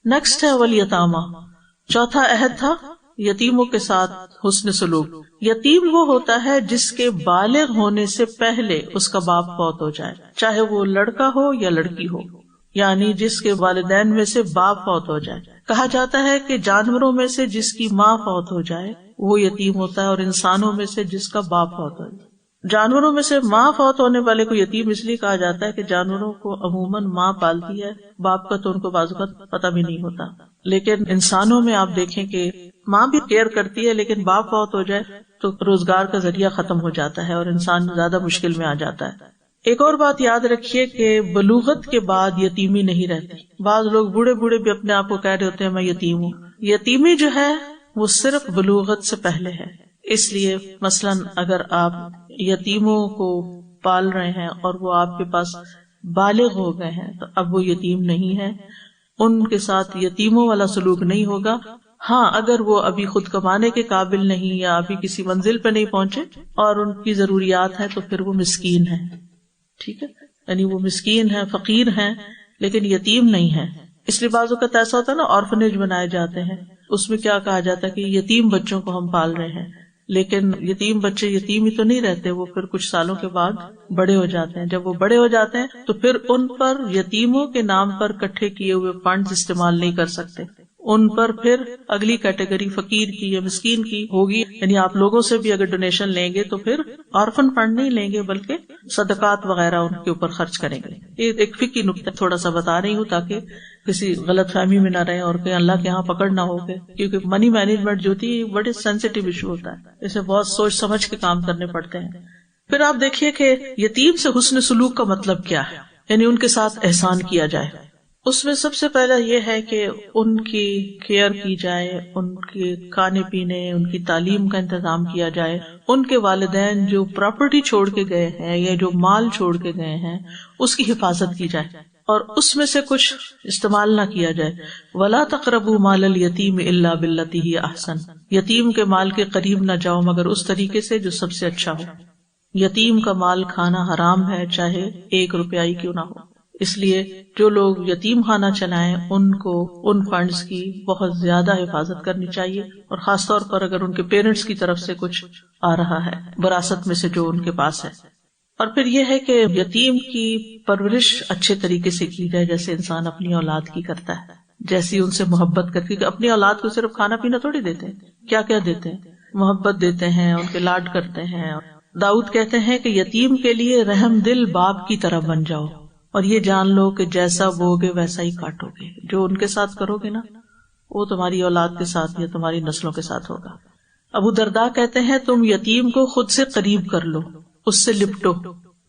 Next ہے والیتاما، چوتھا عہد تھا یتیموں کے ساتھ حسن سلوک. یتیم وہ ہوتا ہے جس کے بالغ ہونے سے پہلے اس کا باپ فوت ہو جائے، چاہے وہ لڑکا ہو یا لڑکی ہو، یعنی جس کے والدین میں سے باپ فوت ہو جائے. کہا جاتا ہے کہ جانوروں میں سے جس کی ماں فوت ہو جائے وہ یتیم ہوتا ہے، اور انسانوں میں سے جس کا باپ فوت ہو جائے. جانوروں میں سے ماں فوت ہونے والے کو یتیم اس لیے کہا جاتا ہے کہ جانوروں کو عموماً ماں پالتی ہے، باپ کا تو ان کو بعض اوقات پتہ بھی نہیں ہوتا. لیکن انسانوں میں آپ دیکھیں کہ ماں بھی کیئر کرتی ہے، لیکن باپ فوت ہو جائے تو روزگار کا ذریعہ ختم ہو جاتا ہے اور انسان زیادہ مشکل میں آ جاتا ہے. ایک اور بات یاد رکھیے کہ بلوغت کے بعد یتیمی نہیں رہتی. بعض لوگ بوڑھے بوڑھے بھی اپنے آپ کو کہہ رہے ہوتے ہیں میں یتیم ہوں. یتیمی جو ہے وہ صرف بلوغت سے پہلے ہے. اس لیے مثلاً اگر آپ یتیموں کو پال رہے ہیں اور وہ آپ کے پاس بالغ ہو گئے ہیں تو اب وہ یتیم نہیں ہے، ان کے ساتھ یتیموں والا سلوک نہیں ہوگا. ہاں اگر وہ ابھی خود کمانے کے قابل نہیں یا ابھی کسی منزل پہ نہیں پہنچے اور ان کی ضروریات ہیں تو پھر وہ مسکین ہے. ٹھیک ہے، یعنی وہ مسکین ہے، فقیر ہیں، لیکن یتیم نہیں ہے. اس لیے بعض اوقات ایسا ہوتا ہے نا، آرفنیج بنائے جاتے ہیں، اس میں کیا کہا جاتا ہے کہ یتیم بچوں کو ہم پال رہے ہیں، لیکن یتیم بچے یتیم ہی تو نہیں رہتے، وہ پھر کچھ سالوں کے بعد بڑے ہو جاتے ہیں. جب وہ بڑے ہو جاتے ہیں تو پھر ان پر یتیموں کے نام پر اکٹھے کیے ہوئے فنڈز استعمال نہیں کر سکتے. ان پر پھر اگلی کیٹیگری فقیر کی یا مسکین کی ہوگی. یعنی آپ لوگوں سے بھی اگر ڈونیشن لیں گے تو پھر آرفن فنڈ نہیں لیں گے بلکہ صدقات وغیرہ ان کے اوپر خرچ کریں گے. یہ ایک فقہی نکتہ تھوڑا سا بتا رہی ہوں تاکہ کسی غلط فہمی میں نہ رہے اور کہ اللہ کے یہاں پکڑ نہ ہو گئے، کیونکہ منی مینجمنٹ جو ہوتی ہے بڑے سینسیٹیو ایشو ہوتا ہے، اسے بہت سوچ سمجھ کے کام کرنے پڑتے ہیں. پھر آپ دیکھیے کہ یتیم سے حسن سلوک کا مطلب کیا ہے، یعنی ان کے ساتھ احسان کیا جائے. اس میں سب سے پہلا یہ ہے کہ ان کی کیئر کی جائے، ان کے کھانے پینے، ان کی تعلیم کا انتظام کیا جائے. ان کے والدین جو پراپرٹی چھوڑ کے گئے ہیں یا جو مال چھوڑ کے گئے ہیں اس کی حفاظت کی جائے اور اس میں سے کچھ استعمال نہ کیا جائے. وَلَا تَقْرَبُوا مَالَ الْيَتِيمِ إِلَّا بِالَّتِي هِيَ أَحْسَنُ، یتیم کے مال کے قریب نہ جاؤ مگر اس طریقے سے جو سب سے اچھا ہو. یتیم کا مال کھانا حرام ہے، چاہے 1 روپیہ ہی کیوں نہ ہو. اس لیے جو لوگ یتیم خانہ چلائیں ان کو ان فنڈز کی بہت زیادہ حفاظت کرنی چاہیے، اور خاص طور پر اگر ان کے پیرنٹس کی طرف سے کچھ آ رہا ہے وراثت میں سے جو ان کے پاس ہے. اور پھر یہ ہے کہ یتیم کی پرورش اچھے طریقے سے کی جائے، جیسے انسان اپنی اولاد کی کرتا ہے، جیسی ان سے محبت کرتی ہے. اپنی اولاد کو صرف کھانا پینا تھوڑی دیتے ہیں، کیا کیا دیتے ہیں، محبت دیتے ہیں، ان کے لاڈ کرتے ہیں. داؤد کہتے ہیں کہ یتیم کے لیے رحم دل باپ کی طرح بن جاؤ، اور یہ جان لو کہ جیسا بوگے ویسا ہی کاٹو گے. جو ان کے ساتھ کرو گے نا وہ تمہاری اولاد کے ساتھ یا تمہاری نسلوں کے ساتھ ہوگا. ابو درداء کہتے ہیں تم یتیم کو خود سے قریب کر لو، اس سے لپٹو،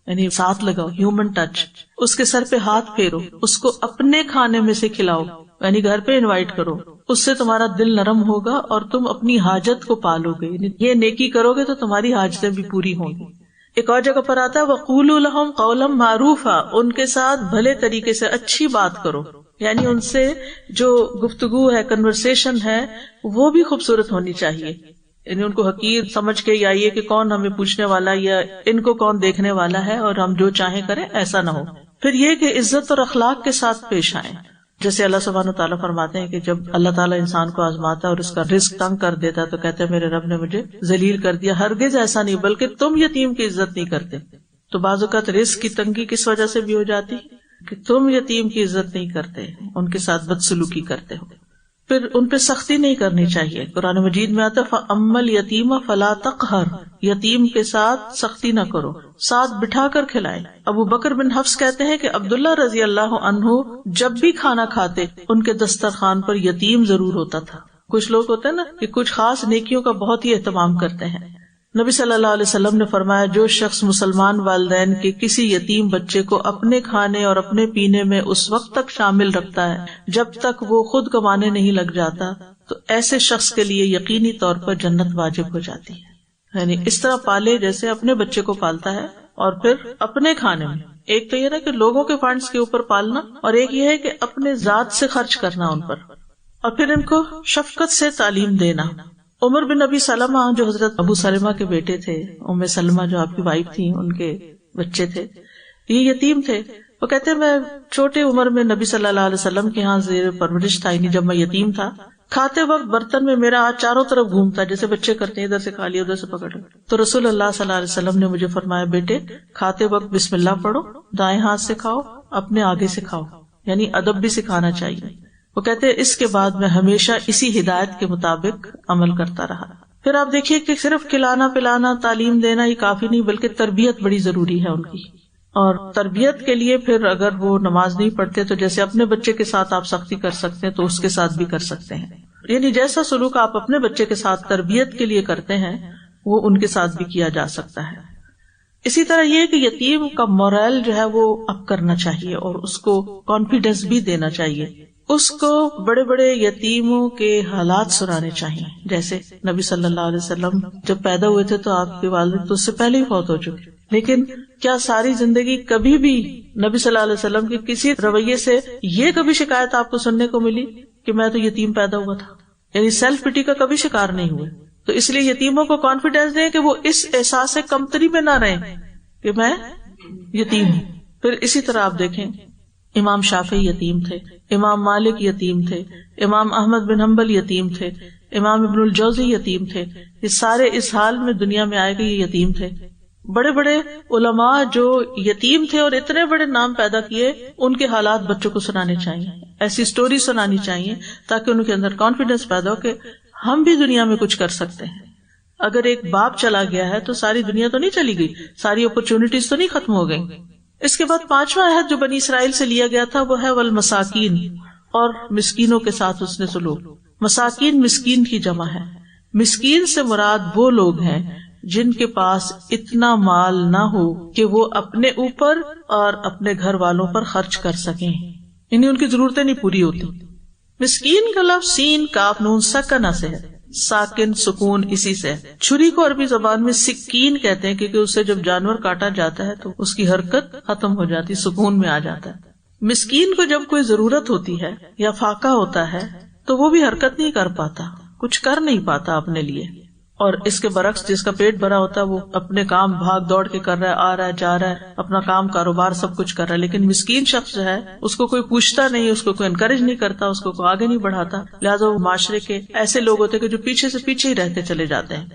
یعنی ساتھ لگاؤ، ہیومن ٹچ. اس کے سر پہ ہاتھ پھیرو، اس کو اپنے کھانے میں سے کھلاؤ، یعنی گھر پہ انوائٹ کرو. اس سے تمہارا دل نرم ہوگا اور تم اپنی حاجت کو پالو گے. یہ نیکی کرو گے تو تمہاری حاجتیں بھی پوری ہوں گی. ایک اور جگہ پر آتا ہے وَقُولُوا لَهُمْ قَوْلًا مَعْرُوفًا، ان کے ساتھ بھلے طریقے سے اچھی بات کرو. یعنی ان سے جو گفتگو ہے، کنورسیشن ہے، وہ بھی خوبصورت ہونی چاہیے. یعنی ان کو حقیر سمجھ کے یا یہ کہ کون ہمیں پوچھنے والا یا ان کو کون دیکھنے والا ہے اور ہم جو چاہیں کریں، ایسا نہ ہو. پھر یہ کہ عزت اور اخلاق کے ساتھ پیش آئیں. جیسے اللہ سبحانہ تعالیٰ فرماتے ہیں کہ جب اللہ تعالیٰ انسان کو آزماتا ہے اور اس کا رزق تنگ کر دیتا ہے تو کہتے ہیں میرے رب نے مجھے ذلیل کر دیا. ہرگز ایسا نہیں، بلکہ تم یتیم کی عزت نہیں کرتے. تو بعض اوقات رزق کی تنگی کس وجہ سے بھی ہو جاتی کہ تم یتیم کی عزت نہیں کرتے، ان کے ساتھ بدسلوکی کرتے ہو. پھر ان پہ سختی نہیں کرنی چاہیے. قرآن مجید میں آتا ہے فَأَمَّا الْيَتِيمَ فَلَا تَقْهَرْ، یتیم کے ساتھ سختی نہ کرو، ساتھ بٹھا کر کھلائے. ابو بکر بن حفص کہتے ہیں کہ عبداللہ رضی اللہ عنہ جب بھی کھانا کھاتے ان کے دسترخوان پر یتیم ضرور ہوتا تھا. کچھ لوگ ہوتے ہیں نا کہ کچھ خاص نیکیوں کا بہت ہی اہتمام کرتے ہیں. نبی صلی اللہ علیہ وسلم نے فرمایا جو شخص مسلمان والدین کے کسی یتیم بچے کو اپنے کھانے اور اپنے پینے میں اس وقت تک شامل رکھتا ہے جب تک وہ خود کمانے نہیں لگ جاتا تو ایسے شخص کے لیے یقینی طور پر جنت واجب ہو جاتی ہے. یعنی اس طرح پالے جیسے اپنے بچے کو پالتا ہے، اور پھر اپنے کھانے میں. ایک تو یہ نا کہ لوگوں کے فنڈز کے اوپر پالنا، اور ایک یہ ہے کہ اپنے ذات سے خرچ کرنا ان پر، اور پھر ان کو شفقت سے تعلیم دینا. عمر بن ابی سلمہ جو حضرت ابو سلمہ کے بیٹے تھے، ام سلمہ جو آپ کی وائف تھی، ان کے بچے تھے، یہ یتیم تھے. وہ کہتے ہیں میں چھوٹے عمر میں نبی صلی اللہ علیہ وسلم کے ہاں زیر پرورش تھا، یعنی جب میں یتیم تھا، کھاتے وقت برتن میں میرا ہاتھ چاروں طرف گھومتا جیسے بچے کرتے ہیں، ادھر سے کھا لیا ادھر سے پکڑ لیا. تو رسول اللہ صلی اللہ علیہ وسلم نے مجھے فرمایا بیٹے کھاتے وقت بسم اللہ پڑھو، دائیں ہاتھ سے کھاؤ، اپنے آگے سے کھاؤ، یعنی ادب بھی سکھانا چاہیے. وہ کہتے ہیں اس کے بعد میں ہمیشہ اسی ہدایت کے مطابق عمل کرتا رہا. پھر آپ دیکھیے کہ صرف کھلانا پلانا تعلیم دینا یہ کافی نہیں، بلکہ تربیت بڑی ضروری ہے ان کی. اور تربیت کے لیے پھر اگر وہ نماز نہیں پڑھتے تو جیسے اپنے بچے کے ساتھ آپ سختی کر سکتے ہیں تو اس کے ساتھ بھی کر سکتے ہیں، یعنی جیسا سلوک آپ اپنے بچے کے ساتھ تربیت کے لیے کرتے ہیں وہ ان کے ساتھ بھی کیا جا سکتا ہے. اسی طرح یہ کہ یتیم کا مورل جو ہے وہ اپ کرنا چاہیے اور اس کو کانفیڈینس بھی دینا چاہیے. اس کو بڑے بڑے یتیموں کے حالات سنانے چاہیے. جیسے نبی صلی اللہ علیہ وسلم جب پیدا ہوئے تھے تو آپ کے والد تو اس سے پہلے ہی فوت ہو چکے، لیکن کیا ساری زندگی کبھی بھی نبی صلی اللہ علیہ وسلم کے کسی رویے سے یہ کبھی شکایت آپ کو سننے کو ملی کہ میں تو یتیم پیدا ہوا تھا؟ یعنی سیلف پٹی کا کبھی شکار نہیں ہوئے. تو اس لیے یتیموں کو کانفیڈینس دیں کہ وہ اس احساس کمتری میں نہ رہیں کہ میں یتیم ہوں. پھر اسی طرح آپ دیکھیں امام شافعی یتیم تھے، امام مالک یتیم تھے، امام احمد بن حنبل یتیم تھے، امام ابن الجوزی یتیم تھے. یہ سارے اس حال میں دنیا میں آئے کہ یہ یتیم تھے. بڑے بڑے علماء جو یتیم تھے اور اتنے بڑے نام پیدا کیے، ان کے حالات بچوں کو سنانے چاہیے، ایسی سٹوری سنانی چاہیے تاکہ ان کے اندر کانفیڈینس پیدا ہو کہ ہم بھی دنیا میں کچھ کر سکتے ہیں. اگر ایک باپ چلا گیا ہے تو ساری دنیا تو نہیں چلی گئی، ساری اپرچونٹیز تو نہیں ختم ہو گئی. اس کے بعد پانچواں عہد جو بنی اسرائیل سے لیا گیا تھا وہ ہے والمساکین، اور مسکینوں کے ساتھ حسن سلوک. مساکین مسکین کی جمع ہے. مسکین سے مراد وہ لوگ ہیں جن کے پاس اتنا مال نہ ہو کہ وہ اپنے اوپر اور اپنے گھر والوں پر خرچ کر سکیں، یعنی ان کی ضرورتیں نہیں پوری ہوتی. مسکین کا لفظ سین کاف نون سکنہ سے ہے، ساکن سکون اسی سے. چھری کو عربی زبان میں سکین کہتے ہیں کیونکہ اسے جب جانور کاٹا جاتا ہے تو اس کی حرکت ختم ہو جاتی، سکون میں آ جاتا ہے. مسکین کو جب کوئی ضرورت ہوتی ہے یا فاقہ ہوتا ہے تو وہ بھی حرکت نہیں کر پاتا، کچھ کر نہیں پاتا اپنے لیے. اور اس کے برعکس جس کا پیٹ بھرا ہوتا ہے وہ اپنے کام بھاگ دوڑ کے کر رہا ہے، آ رہا ہے جا رہا ہے، اپنا کام کاروبار سب کچھ کر رہا ہے. لیکن مسکین شخص جو ہے اس کو کوئی پوچھتا نہیں، اس کو کوئی انکریج نہیں کرتا، اس کو کوئی آگے نہیں بڑھاتا. لہٰذا وہ معاشرے کے ایسے لوگ ہوتے ہیں کہ جو پیچھے سے پیچھے ہی رہتے چلے جاتے ہیں.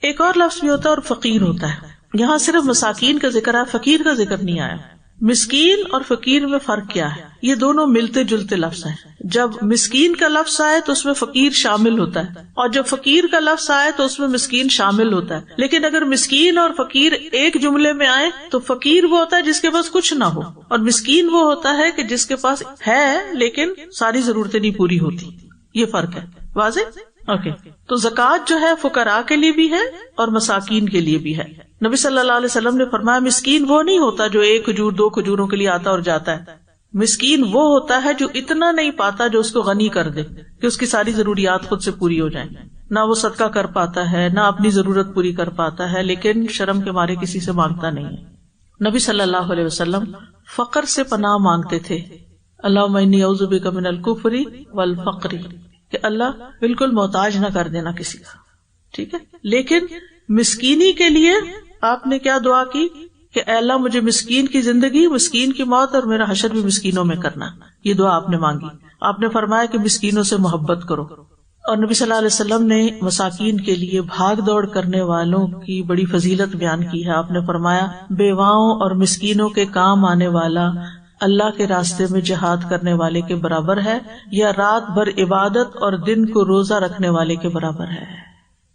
ایک اور لفظ بھی ہوتا ہے اور فقیر ہوتا ہے. یہاں صرف مساکین کا ذکر ہے، فقیر کا ذکر نہیں آیا. مسکین اور فقیر میں فرق کیا ہے؟ یہ دونوں ملتے جلتے لفظ ہیں. جب مسکین کا لفظ آئے تو اس میں فقیر شامل ہوتا ہے، اور جب فقیر کا لفظ آئے تو اس میں مسکین شامل ہوتا ہے. لیکن اگر مسکین اور فقیر ایک جملے میں آئے تو فقیر وہ ہوتا ہے جس کے پاس کچھ نہ ہو، اور مسکین وہ ہوتا ہے کہ جس کے پاس ہے لیکن ساری ضرورتیں نہیں پوری ہوتی. یہ فرق ہے. واضح؟ اوکے. تو زکوٰۃ جو ہے فقراء کے لیے بھی ہے اور مساکین کے لیے بھی ہے. نبی صلی اللہ علیہ وسلم نے فرمایا مسکین وہ نہیں ہوتا جو ایک کھجور دو کھجوروں کے لیے آتا اور جاتا ہے. مسکین وہ ہوتا ہے جو اتنا نہیں پاتا جو اس کو غنی کر دے کہ اس کی ساری ضروریات خود سے پوری ہو جائیں. نہ وہ صدقہ کر پاتا ہے، نہ اپنی ضرورت پوری کر پاتا ہے، لیکن شرم کے مارے کسی سے مانگتا نہیں ہے. نبی صلی اللہ علیہ وسلم فقر سے پناہ مانگتے تھے. اللہم انی اعوذ بک من الکفر والفقر، کہ اللہ بالکل محتاج نہ کر دینا کسی کا. ٹھیک ہے. لیکن مسکینی کے لیے آپ نے کیا دعا کی کہ اے اللہ مجھے مسکین کی زندگی، مسکین کی موت اور میرا حشر بھی مسکینوں میں کرنا. یہ دعا آپ نے مانگی. آپ نے فرمایا کہ مسکینوں سے محبت کرو. اور نبی صلی اللہ علیہ وسلم نے مساکین کے لیے بھاگ دوڑ کرنے والوں کی بڑی فضیلت بیان کی ہے. آپ نے فرمایا بیواؤں اور مسکینوں کے کام آنے والا اللہ کے راستے میں جہاد کرنے والے کے برابر ہے، یا رات بھر عبادت اور دن کو روزہ رکھنے والے کے برابر ہے.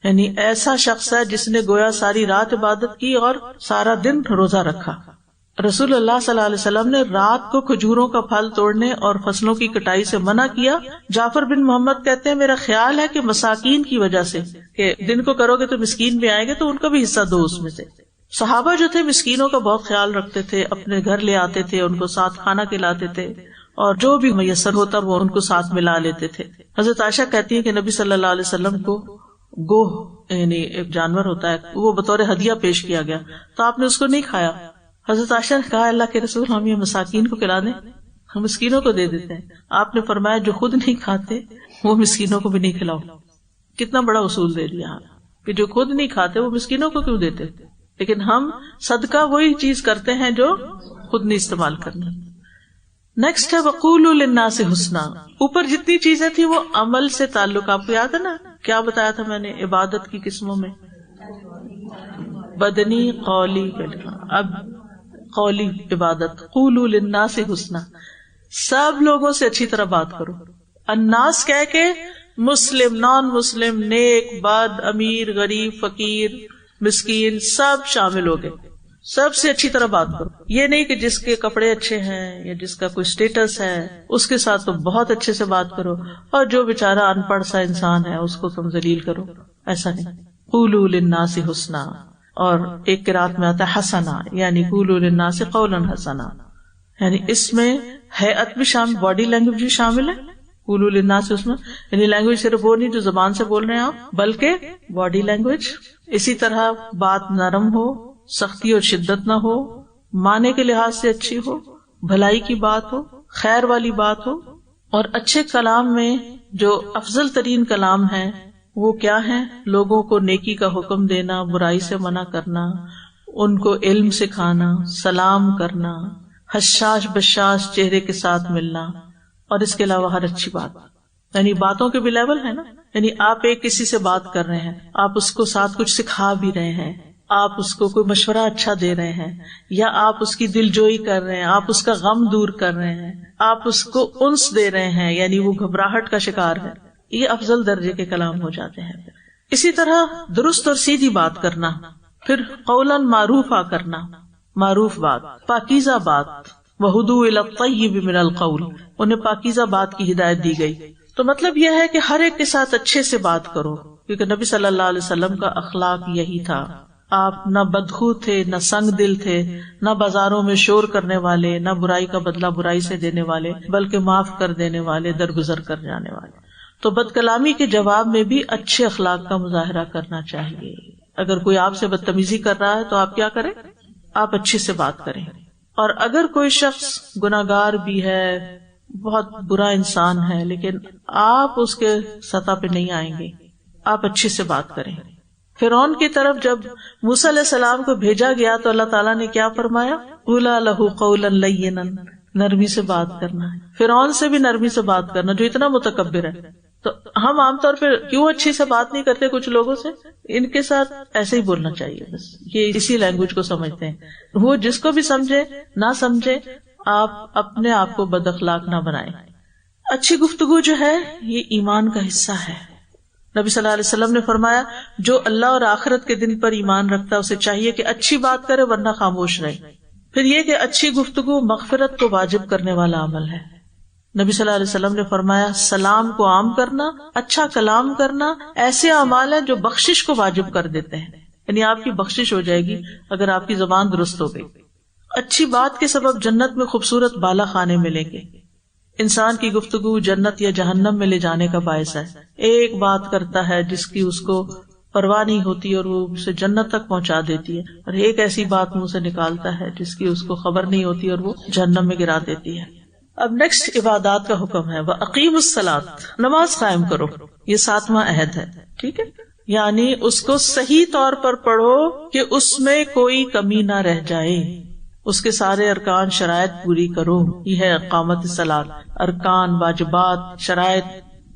یعنی ایسا شخص ہے جس نے گویا ساری رات عبادت کی اور سارا دن روزہ رکھا. رسول اللہ صلی اللہ علیہ وسلم نے رات کو کھجوروں کا پھل توڑنے اور فصلوں کی کٹائی سے منع کیا. جعفر بن محمد کہتے ہیں میرا خیال ہے کہ مساکین کی وجہ سے، کہ دن کو کرو گے تو مسکین بھی آئیں گے تو ان کا بھی حصہ دو اس میں سے. صحابہ جو تھے مسکینوں کا بہت خیال رکھتے تھے، اپنے گھر لے آتے تھے، ان کو ساتھ کھانا کھلاتے تھے، اور جو بھی میسر ہوتا وہ ان کو ساتھ ملا لیتے تھے. حضرت عائشہ کہتی ہیں کہ نبی صلی اللہ علیہ وسلم کو گوہ یعنی ایک جانور ہوتا ہے وہ بطور ہدیہ پیش کیا گیا تو آپ نے اس کو نہیں کھایا. حضرت عائشہ نے کہا اللہ کے رسول ہم یہ مساکین کو کھلا دیں، ہم مسکینوں کو دے دیتے ہیں. آپ نے فرمایا جو خود نہیں کھاتے وہ مسکینوں کو بھی نہیں کھلاؤ. کتنا بڑا اصول دے دیا کہ جو خود نہیں کھاتے وہ مسکینوں کو کیوں دیتے. لیکن ہم صدقہ وہی چیز کرتے ہیں جو خود نہیں استعمال کرنا. نیکسٹ ہے وقولوا للناس حسنا. اوپر جتنی چیزیں تھی وہ عمل سے تعلق. آپ کو یاد ہے نا کیا بتایا تھا میں نے عبادت کی قسموں میں؟ بدنی، قولی، فعلی. اب قولی عبادت. قولوا للناس حسنا، سب لوگوں سے اچھی طرح بات کرو. الناس کہہ کے مسلم، نان مسلم، نیک، بد، امیر، غریب، فقیر، مسکین سب شامل ہو گئے. سب سے اچھی طرح بات کرو. یہ نہیں کہ جس کے کپڑے اچھے ہیں یا جس کا کوئی سٹیٹس ہے اس کے ساتھ تو بہت اچھے سے بات کرو، اور جو بیچارہ ان پڑھ سا انسان ہے اس کو تم ذلیل کرو. ایسا نہیں. قولوا للناس حسنا. اور ایک قرات میں آتا ہے حسنا، یعنی قولوا للناس قولا حسنا، یعنی اس میں ہیئت بھی شامل، باڈی لینگویج بھی شامل ہے. قولوا للناس حسنا یعنی لینگویج صرف وہ نہیں جو زبان سے بول رہے ہیں آپ، بلکہ باڈی لینگویج. اسی طرح بات نرم ہو، سختی اور شدت نہ ہو، معنی کے لحاظ سے اچھی ہو، بھلائی کی بات ہو، خیر والی بات ہو. اور اچھے کلام میں جو افضل ترین کلام ہے وہ کیا ہے؟ لوگوں کو نیکی کا حکم دینا، برائی سے منع کرنا، ان کو علم سکھانا، سلام کرنا، حشاش بشاش چہرے کے ساتھ ملنا، اور اس کے علاوہ ہر اچھی بات. یعنی باتوں کے بھی لیول ہے نا. یعنی آپ ایک کسی سے بات کر رہے ہیں، آپ اس کو ساتھ کچھ سکھا بھی رہے ہیں، آپ اس کو کوئی مشورہ اچھا دے رہے ہیں، یا آپ اس کی دل جوئی کر رہے ہیں، آپ اس کا غم دور کر رہے ہیں، آپ اس کو انس دے رہے ہیں، یعنی وہ گھبراہٹ کا شکار ہے. یہ افضل درجے کے کلام ہو جاتے ہیں. اسی طرح درست اور سیدھی بات کرنا. پھر قولاً معروفا کرنا، معروف بات، پاکیزہ بات. وہدوا الی الطیب من القول، انہیں پاکیزہ بات کی ہدایت دی گئی. تو مطلب یہ ہے کہ ہر ایک کے ساتھ اچھے سے بات کرو، کیونکہ نبی صلی اللہ علیہ وسلم کا اخلاق یہی تھا. آپ نہ بدخو تھے، نہ سنگ دل تھے، نہ بازاروں میں شور کرنے والے، نہ برائی کا بدلہ برائی سے دینے والے، بلکہ معاف کر دینے والے، درگزر کر جانے والے. تو بد کلامی کے جواب میں بھی اچھے اخلاق کا مظاہرہ کرنا چاہیے. اگر کوئی آپ سے بدتمیزی کر رہا ہے تو آپ کیا کریں؟ آپ اچھے سے بات کریں. اور اگر کوئی شخص گناہگار بھی ہے، بہت برا انسان ہے، لیکن آپ اس کے سطح پہ نہیں آئیں گے، آپ اچھے سے بات کریں. فرعون کی طرف جب موسیٰ علیہ السلام کو بھیجا گیا تو اللہ تعالیٰ نے کیا فرمایا؟ قولا لہ قولا لینا، نرمی سے بات کرنا ہے. فرعون سے بھی نرمی سے بات کرنا جو اتنا متکبر ہے. تو ہم عام طور پہ کیوں اچھی سے بات نہیں کرتے کچھ لوگوں سے؟ ان کے ساتھ ایسے ہی بولنا چاہیے، بس یہ اسی لینگویج کو سمجھتے ہیں. وہ جس کو بھی سمجھے نہ سمجھے، آپ اپنے آپ کو بد اخلاق نہ بنائیں. اچھی گفتگو جو ہے یہ ایمان کا حصہ ہے. نبی صلی اللہ علیہ وسلم نے فرمایا جو اللہ اور آخرت کے دن پر ایمان رکھتا ہے اسے چاہیے کہ اچھی بات کرے ورنہ خاموش رہے. پھر یہ کہ اچھی گفتگو مغفرت کو واجب کرنے والا عمل ہے. نبی صلی اللہ علیہ وسلم نے فرمایا سلام کو عام کرنا، اچھا کلام کرنا ایسے اعمال ہیں جو بخشش کو واجب کر دیتے ہیں. یعنی آپ کی بخشش ہو جائے گی اگر آپ کی زبان درست ہو گئی. اچھی بات کے سبب جنت میں خوبصورت بالا خانے ملیں گے. انسان کی گفتگو جنت یا جہنم میں لے جانے کا باعث ہے. ایک بات کرتا ہے جس کی اس کو پرواہ نہیں ہوتی اور وہ اسے جنت تک پہنچا دیتی ہے، اور ایک ایسی بات منہ سے نکالتا ہے جس کی اس کو خبر نہیں ہوتی اور وہ جہنم میں گرا دیتی ہے. اب نیکسٹ عبادات کا حکم ہے. وَأَقِيمُوا الصَّلَاةَ، نماز قائم کرو. یہ 7واں عہد ہے، ٹھیک ہے. یعنی اس کو صحیح طور پر پڑھو کہ اس میں کوئی کمی نہ رہ جائے، اس کے سارے ارکان شرائط پوری کرو. یہ ہے اقامت الصلاۃ، ارکان، واجبات، شرائط.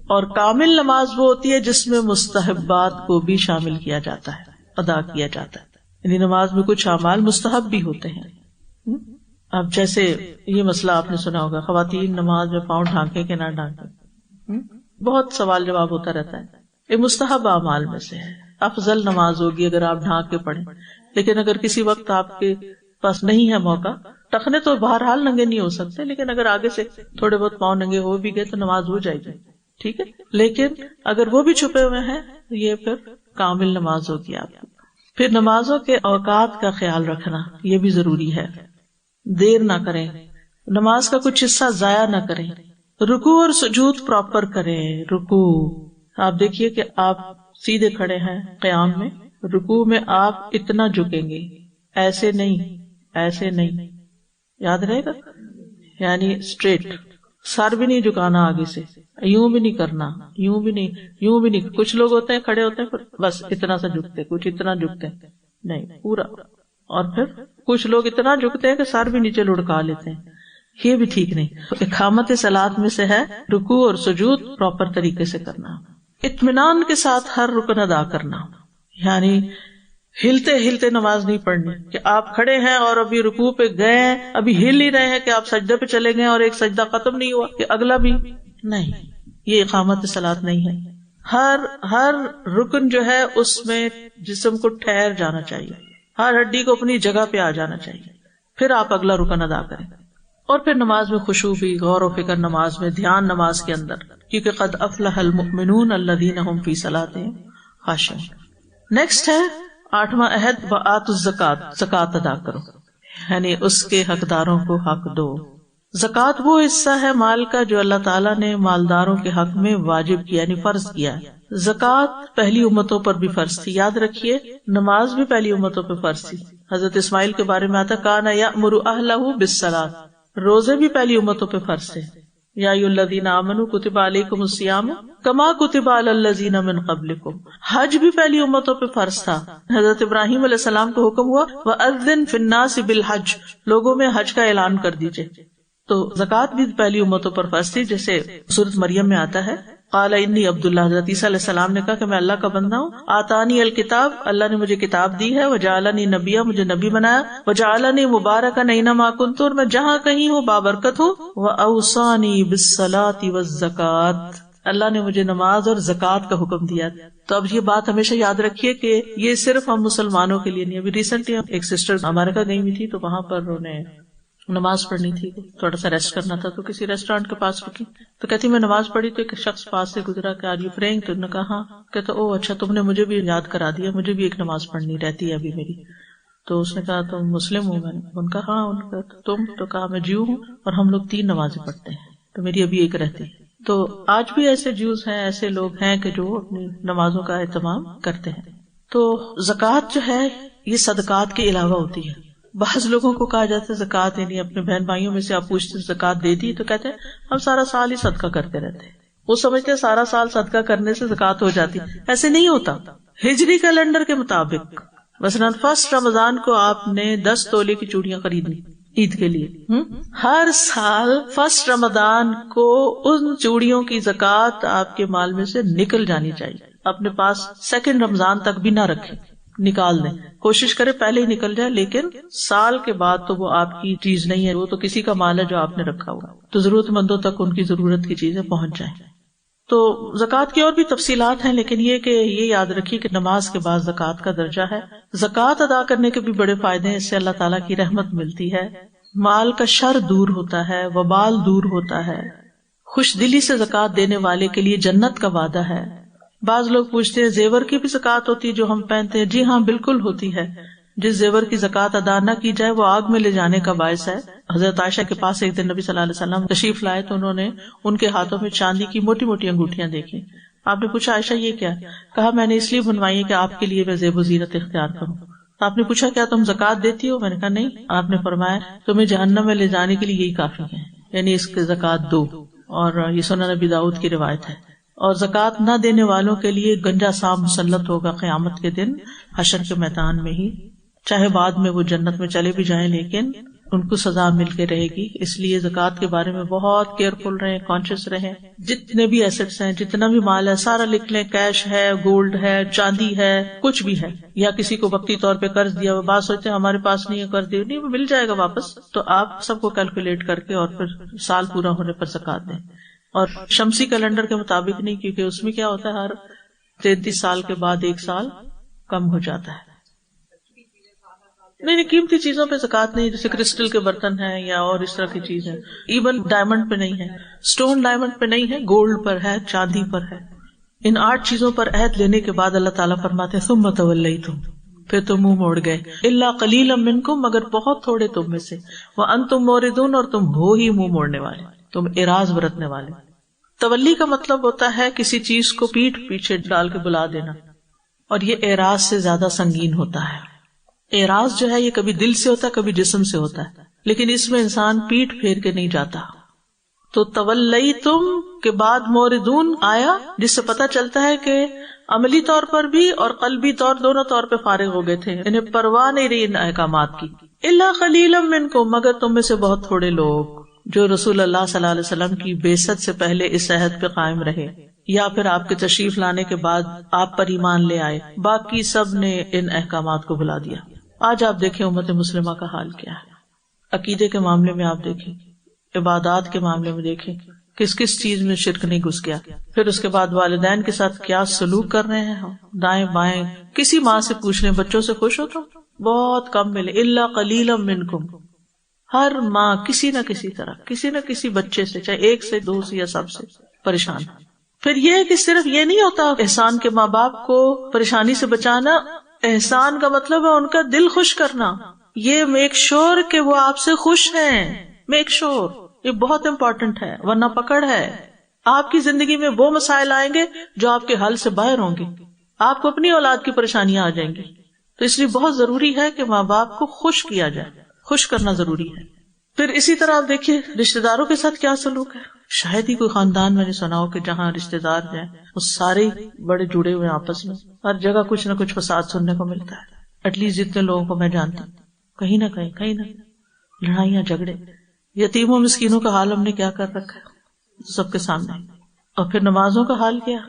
اور کامل نماز وہ ہوتی ہے جس میں مستحبات کو بھی شامل کیا جاتا ہے، ادا کیا جاتا ہے. یعنی نماز میں کچھ اعمال مستحب بھی ہوتے ہیں. اب جیسے یہ مسئلہ آپ نے سنا ہوگا، خواتین نماز میں پاؤں ڈھانکے کہ نہ ڈھانکے، بہت سوال جواب ہوتا رہتا ہے. یہ مستحب اعمال میں سے ہے. افضل نماز ہوگی اگر آپ ڈھانک کے پڑھیں. لیکن اگر کسی وقت آپ کے پاس نہیں ہے موقع، ٹخنے تو بہرحال ننگے نہیں ہو سکتے، لیکن اگر آگے سے تھوڑے بہت پاؤں ننگے ہو بھی گئے تو نماز ہو جائے گی، ٹھیک ہے. لیکن اگر وہ بھی چھپے ہوئے ہیں تو یہ پھر کامل نماز ہوگی آپ کی. پھر نمازوں کے اوقات کا خیال رکھنا یہ بھی ضروری ہے. دیر نہ کریں، نماز کا کچھ حصہ ضائع نہ کریں. رکوع اور سجود پراپر کریں. رکوع آپ دیکھیے کہ آپ سیدھے کھڑے ہیں قیام میں، رکوع میں آپ اتنا جھکیں گے، ایسے نہیں، ایسے نہیں، یاد رہے گا. یعنی اسٹریٹ، سر بھی نہیں جھکانا آگے سے، یوں بھی نہیں کرنا، یوں بھی نہیں، یوں بھی نہیں. کچھ لوگ ہوتے ہیں کھڑے ہوتے ہیں بس اتنا سا جھکتے، کچھ اتنا جھکتے ہیں، نہیں پورا. اور پھر کچھ لوگ اتنا جھکتے ہیں کہ سر بھی نیچے لڑکا لیتے ہیں. یہ بھی ٹھیک نہیں. اقامت صلاۃ میں سے ہے رکوع اور سجود پراپر طریقے سے کرنا, اطمینان کے ساتھ ہر رکن ادا کرنا, یعنی ہلتے ہلتے نماز نہیں پڑھنی کہ آپ کھڑے ہیں اور ابھی رکوع پہ گئے ہیں, ابھی ہل ہی رہے ہیں کہ آپ سجدے پہ چلے گئے اور ایک سجدہ ختم نہیں ہوا کہ اگلا بھی نہیں. یہ اقامت صلاۃ نہیں ہے. ہر رکن جو ہے اس میں جسم کو ٹھہر جانا چاہیے, ہر ہڈی کو اپنی جگہ پہ آ جانا چاہیے, پھر آپ اگلا رکن ادا کریں. اور پھر نماز میں خشوع بھی, غور و فکر نماز میں, دھیان نماز کے اندر, کیونکہ قد افلح المؤمنون الذین هم فی صلاتهم خاشعون. نیکسٹ ہے 8واں عہد وآتوا الزکات, زکات ادا کرو, یعنی اس کے حقداروں کو حق دو. زکات وہ حصہ ہے مال کا جو اللہ تعالیٰ نے مالداروں کے حق میں واجب کیا, یعنی فرض کیا. زکات پہلی امتوں پر بھی فرض تھی, یاد رکھیے نماز بھی پہلی امتوں پہ فرض تھی. حضرت اسماعیل کے بارے میں آتا کان یأمر اہلہ بالصلاۃ, روزے بھی پہلی امتوں پہ فرض تھے. یا ایھا الذین آمنوا کتب علیکم الصیام کما کتب علی الذین من قبلکم, حج بھی پہلی امتوں پہ فرض تھا. حضرت ابراہیم علیہ السلام کو حکم ہوا وَأَذِّن فِي النَّاسِ بِالْحَجِّ, لوگوں میں حج کا اعلان کر دیجئے. تو زکات بھی پہلی امتوں پر فرض تھی, جیسے سورۃ مریم میں آتا ہے قال انی عبد اللہ, حضرت عیسیٰ علیہ السلام نے کہا کہ میں اللہ کا بندہ ہوں. آتانی الکتاب, اللہ نے مجھے کتاب دی ہے. وجعلنی نبیا, مجھے نبی بنایا. وجعلنی مبارکا اینما کنت, اور میں جہاں کہیں ہوں بابرکت ہوں. واوصانی بالصلاۃ والزکات, اللہ نے مجھے نماز اور زکات کا حکم دیا. تو اب یہ بات ہمیشہ یاد رکھیے کہ یہ صرف ہم مسلمانوں کے لیے نہیں. ابھی ریسنٹلی ایک سسٹر امریکہ گئی ہوئی تھی, تو وہاں پر انہوں نے نماز پڑھنی تھی, تھوڑا سا ریسٹ کرنا تھا, تو کسی ریسٹورینٹ کے پاس رکی. تو کہتی میں نماز پڑھی تو ایک شخص پاس سے گزرا کہ آر یو پریئنگ, تو انہوں نے کہا ہاں. کہتا او اچھا, تم نے مجھے بھی یاد کرا دیا, مجھے بھی ایک نماز پڑھنی رہتی ہے ابھی میری. تو اس نے کہا تم مسلم ہو؟ میں نے ان کا ہاں. ان کا تم؟ تو کہا میں جیو ہوں اور ہم لوگ 3 نمازیں پڑھتے ہیں, تو میری ابھی ایک رہتی ہے. تو آج بھی ایسے جیوز ہیں, ایسے لوگ ہیں کہ جو اپنی نمازوں کا اہتمام کرتے ہیں. تو زکوٰۃ جو ہے یہ صدقات کے علاوہ ہوتی ہے. بعض لوگوں کو کہا جاتا ہے زکوٰۃ, یعنی اپنے بہن بھائیوں میں سے آپ پوچھتے ہیں زکوٰۃ دے دی, تو کہتے ہیں ہم سارا سال ہی صدقہ کرتے رہتے ہیں. وہ سمجھتے ہیں سارا سال صدقہ کرنے سے زکوٰۃ ہو جاتی. ایسے نہیں ہوتا. ہجری کیلنڈر کے مطابق مثلاً فرسٹ رمضان کو آپ نے 10 تولے کی چوڑیاں خریدی عید کے لیے, ہر سال فرسٹ رمضان کو ان چوڑیوں کی زکوٰۃ آپ کے مال میں سے نکل جانی چاہیے. اپنے پاس سیکنڈ رمضان تک بھی نہ رکھیں, نکال دیں. کوشش کرے پہلے ہی نکل جائے, لیکن سال کے بعد تو وہ آپ کی چیز نہیں ہے, وہ تو کسی کا مال ہے جو آپ نے رکھا ہوا. تو ضرورت مندوں تک ان کی ضرورت کی چیزیں پہنچ جائیں. تو زکوٰۃ کی اور بھی تفصیلات ہیں, لیکن یہ کہ یہ یاد رکھیے کہ نماز کے بعد زکوٰۃ کا درجہ ہے. زکوٰۃ ادا کرنے کے بھی بڑے فائدے ہیں, اس سے اللہ تعالیٰ کی رحمت ملتی ہے, مال کا شر دور ہوتا ہے, وبال دور ہوتا ہے, خوش دلی سے زکوٰۃ دینے والے کے لیے جنت کا وعدہ ہے. بعض لوگ پوچھتے ہیں زیور کی بھی زکوٰۃ ہوتی ہے جو ہم پہنتے ہیں؟ جی ہاں بالکل ہوتی ہے. جس زیور کی زکوٰۃ ادا نہ کی جائے وہ آگ میں لے جانے کا باعث ہے. حضرت عائشہ کے پاس ایک دن نبی صلی اللہ علیہ وسلم تشریف لائے تو انہوں نے ان کے ہاتھوں میں چاندی کی موٹی موٹی انگوٹھیاں دیکھی. آپ نے پوچھا عائشہ یہ کیا؟ کہا میں نے اس لیے بنوائی ہے کہ آپ کے لیے میں زیب و زینت اختیار کروں. تو آپ نے پوچھا کیا تم زکوٰۃ دیتی ہو؟ میں نے کہا نہیں. آپ نے فرمایا تمہیں جہنم میں لے جانے کے لیے یہی کافی ہے, یعنی اس کی زکوٰۃ دو. اور یہ سنن ابی داؤد کی روایت ہے. اور زکوٰۃ نہ دینے والوں کے لیے گنجا سانپ مسلط ہوگا قیامت کے دن حشر کے میدان میں ہی. چاہے بعد میں وہ جنت میں چلے بھی جائیں لیکن ان کو سزا مل کے رہے گی. اس لیے زکوٰۃ کے بارے میں بہت کیئرفل رہیں, کانشیس رہیں. جتنے بھی ایسٹس ہیں, جتنا بھی مال ہے, سارا لکھ لیں. کیش ہے, گولڈ ہے, چاندی ہے, کچھ بھی ہے, یا کسی کو وقتی طور پہ قرض دیا ہوا, بات سوچتے ہیں ہمارے پاس نہیں ہے قرض دیا, نہیں مل جائے گا واپس. تو آپ سب کو کیلکولیٹ کر کے اور پھر سال پورا ہونے پر زکوٰۃ دیں. اور شمسی کیلنڈر کے مطابق نہیں, کیونکہ اس میں کیا ہوتا ہے ہر 33 سال کے بعد 1 سال کم ہو جاتا ہے. نہیں قیمتی چیزوں پہ زکوٰۃ نہیں, جیسے کرسٹل کے برتن ہیں یا اور اس طرح کی چیز ہے. ایون ڈائمنڈ پہ نہیں ہے, اسٹون ڈائمنڈ پہ نہیں ہے, گولڈ پر ہے, چاندی پر ہے. ان 8 چیزوں پر عہد لینے کے بعد اللہ تعالیٰ فرماتے ہیں ثم تولیتم, پھر تم منہ موڑ گئے. الا قلیلا منکم, مگر بہت تھوڑے تم میں سے. وانتم موردون, اور تم ہو ہی منہ موڑنے والے, تم اعراض برتنے والے. تولی کا مطلب ہوتا ہے کسی چیز کو پیٹھ پیچھے ڈال کے بلا دینا, اور یہ اعراض سے زیادہ سنگین ہوتا ہے. اعراض جو ہے یہ کبھی دل سے ہوتا ہے, کبھی جسم سے ہوتا ہے, لیکن اس میں انسان پیٹھ پھیر کے نہیں جاتا. تو تولیتم کے بعد موردون آیا, جس سے پتہ چلتا ہے کہ عملی طور پر بھی اور قلبی طور دونوں طور پہ فارغ ہو گئے تھے, انہیں پرواہ نہیں رہی ان احکامات کی. الا قلیلا منکم, مگر تم میں سے بہت تھوڑے لوگ جو رسول اللہ صلی اللہ علیہ وسلم کی بعثت سے پہلے اس عہد پہ قائم رہے یا پھر آپ کے تشریف لانے کے بعد آپ پر ایمان لے آئے، باقی سب نے ان احکامات کو بھلا دیا۔ آج آپ دیکھیں امت مسلمہ کا حال کیا ہے، عقیدے کے معاملے میں آپ دیکھیں، عبادات کے معاملے میں دیکھیں، کس کس چیز میں شرک نہیں گھس گیا، پھر اس کے بعد والدین کے ساتھ کیا سلوک کر رہے ہیں ہم، دائیں بائیں۔ کسی ماں سے پوچھ لیں بچوں سے خوش ہو تو بہت کم ملے، الا قلیلا منکم۔ ہر ماں کسی نہ کسی طرح کسی نہ کسی بچے سے، چاہے ایک سے دو سے یا سب سے، پریشان۔ پھر یہ کہ صرف یہ نہیں ہوتا احسان کے ماں باپ کو پریشانی سے بچانا، احسان کا مطلب ہے ان کا دل خوش کرنا، یہ میک شور کہ وہ آپ سے خوش ہیں، میک شور، یہ بہت امپورٹنٹ ہے، ورنہ پکڑ ہے۔ آپ کی زندگی میں وہ مسائل آئیں گے جو آپ کے حل سے باہر ہوں گے، آپ کو اپنی اولاد کی پریشانیاں آ جائیں گی، تو اس لیے بہت ضروری ہے کہ ماں باپ کو خوش کیا جائے، خوش کرنا ضروری ہے۔ پھر اسی طرح آپ دیکھیے رشتہ داروں کے ساتھ کیا سلوک ہے۔ شاید ہی کوئی خاندان میں نے سنا ہو کہ جہاں رشتہ دار ہیں وہ سارے بڑے جڑے ہوئے آپس میں، ہر جگہ کچھ نہ کچھ فساد سننے کو ملتا ہے۔ ایٹ لیسٹ جتنے لوگوں کو میں جانتی ہوں، کہیں نہ کہیں لڑائیاں جھگڑے، یتیموں مسکینوں کا حال ہم نے کیا کر رکھا ہے سب کے سامنے۔ اور پھر نمازوں کا حال کیا،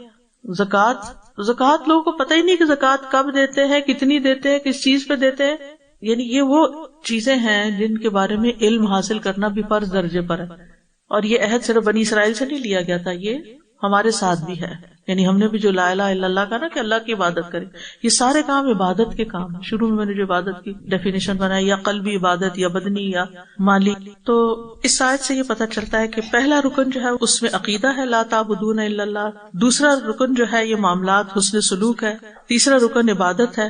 زکوٰۃ لوگوں کو پتہ ہی نہیں کہ زکوٰۃ کب دیتے ہیں، کتنی دیتے ہیں، کس چیز پہ دیتے ہیں۔ یعنی یہ وہ چیزیں ہیں جن کے بارے میں علم حاصل کرنا بھی فرض درجے پر ہے، اور یہ عہد صرف بنی اسرائیل سے نہیں لیا گیا تھا، یہ ہمارے ساتھ بھی ہے۔ یعنی ہم نے بھی جو لا الہ الا اللہ کا نا کہ اللہ کی عبادت کرے، یہ سارے کام عبادت کے کام ہیں۔ شروع میں نے جو عبادت کی ڈیفینیشن بنائی، یا قلبی عبادت یا بدنی یا مالی، تو اس آیت سے یہ پتہ چلتا ہے کہ پہلا رکن جو ہے اس میں عقیدہ ہے، لا تعبدون الا اللہ۔ دوسرا رکن جو ہے یہ معاملات حسن سلوک ہے۔ تیسرا رکن عبادت ہے۔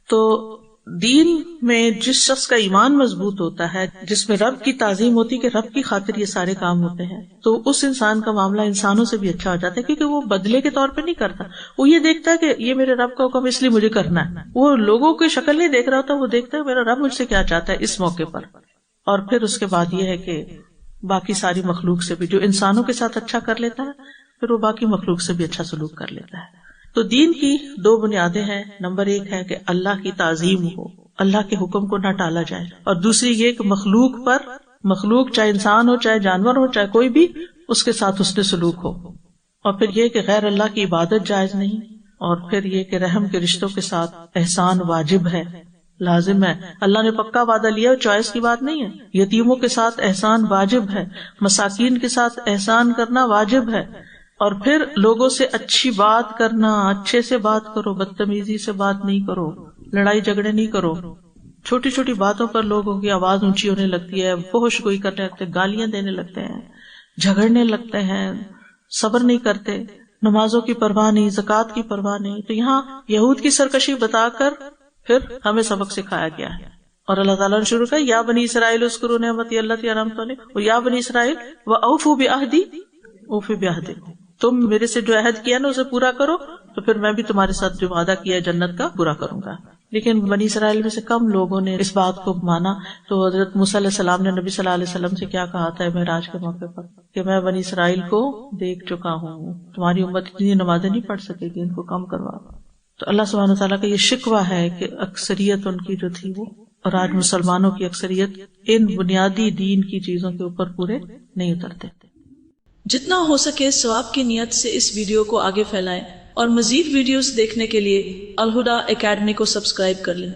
تو دین میں جس شخص کا ایمان مضبوط ہوتا ہے، جس میں رب کی تعظیم ہوتی کہ رب کی خاطر یہ سارے کام ہوتے ہیں، تو اس انسان کا معاملہ انسانوں سے بھی اچھا ہو جاتا ہے، کیونکہ وہ بدلے کے طور پہ نہیں کرتا، وہ یہ دیکھتا ہے کہ یہ میرے رب کا حکم اس لیے مجھے کرنا ہے۔ وہ لوگوں کی شکل نہیں دیکھ رہا ہوتا، وہ دیکھتا ہے میرا رب مجھ سے کیا چاہتا ہے اس موقع پر۔ اور پھر اس کے بعد یہ ہے کہ باقی ساری مخلوق سے بھی، جو انسانوں کے ساتھ اچھا کر لیتا ہے پھر وہ باقی مخلوق سے بھی اچھا سلوک کر لیتا ہے۔ تو دین کی دو بنیادیں ہیں، نمبر ایک ہے کہ اللہ کی تعظیم ہو، اللہ کے حکم کو نہ ٹالا جائے، اور دوسری یہ کہ مخلوق چاہے انسان ہو چاہے جانور ہو چاہے کوئی بھی، اس کے ساتھ حسن سلوک ہو۔ اور پھر یہ کہ غیر اللہ کی عبادت جائز نہیں، اور پھر یہ کہ رحم کے رشتوں کے ساتھ احسان واجب ہے، لازم ہے۔ اللہ نے پکا وعدہ لیا، چوائس کی بات نہیں ہے۔ یتیموں کے ساتھ احسان واجب ہے، مساکین کے ساتھ احسان کرنا واجب ہے، اور پھر لوگوں سے اچھی بات کرنا، اچھے سے بات کرو، بدتمیزی سے بات نہیں کرو، لڑائی جھگڑے نہیں کرو۔ چھوٹی چھوٹی باتوں پر لوگوں کی آواز اونچی ہونے لگتی ہے، فحش گوئی کرنے لگتے ہیں، گالیاں دینے لگتے ہیں، جھگڑنے لگتے ہیں، صبر نہیں کرتے، نمازوں کی پرواہ نہیں، زکوٰۃ کی پرواہ نہیں۔ تو یہاں یہود کی سرکشی بتا کر پھر ہمیں سبق سکھایا گیا ہے، اور اللہ تعالیٰ نے شروع کیا، یا بنی اسرائیل اذکروا نعمتی التی انعمت علیکم، یا بنی اسرائیل واوفوا بعہدی اوفی بعہدکم، تم میرے سے جو عہد کیا نا اسے پورا کرو، تو پھر میں بھی تمہارے ساتھ جو وعدہ کیا ہے جنت کا پورا کروں گا۔ لیکن بنی اسرائیل میں سے کم لوگوں نے اس بات کو مانا۔ تو حضرت موسیٰ علیہ السلام نے نبی صلی اللہ علیہ وسلم سے کیا کہا تھا معراج کے موقع پر کہ میں بنی اسرائیل کو دیکھ چکا ہوں، تمہاری امت اتنی نمازیں نہیں پڑھ سکے گی، ان کو کم کروا۔ تو اللہ سبحانہ وتعالیٰ کا یہ شکوہ ہے کہ اکثریت ان کی جو تھی وہ، اور آج مسلمانوں کی اکثریت ان بنیادی دین کی چیزوں کے اوپر پورے نہیں اترتے۔ جتنا ہو سکے ثواب کی نیت سے اس ویڈیو کو آگے پھیلائیں، اور مزید ویڈیوز دیکھنے کے لیے الہدیٰ اکیڈمی کو سبسکرائب کر لیں۔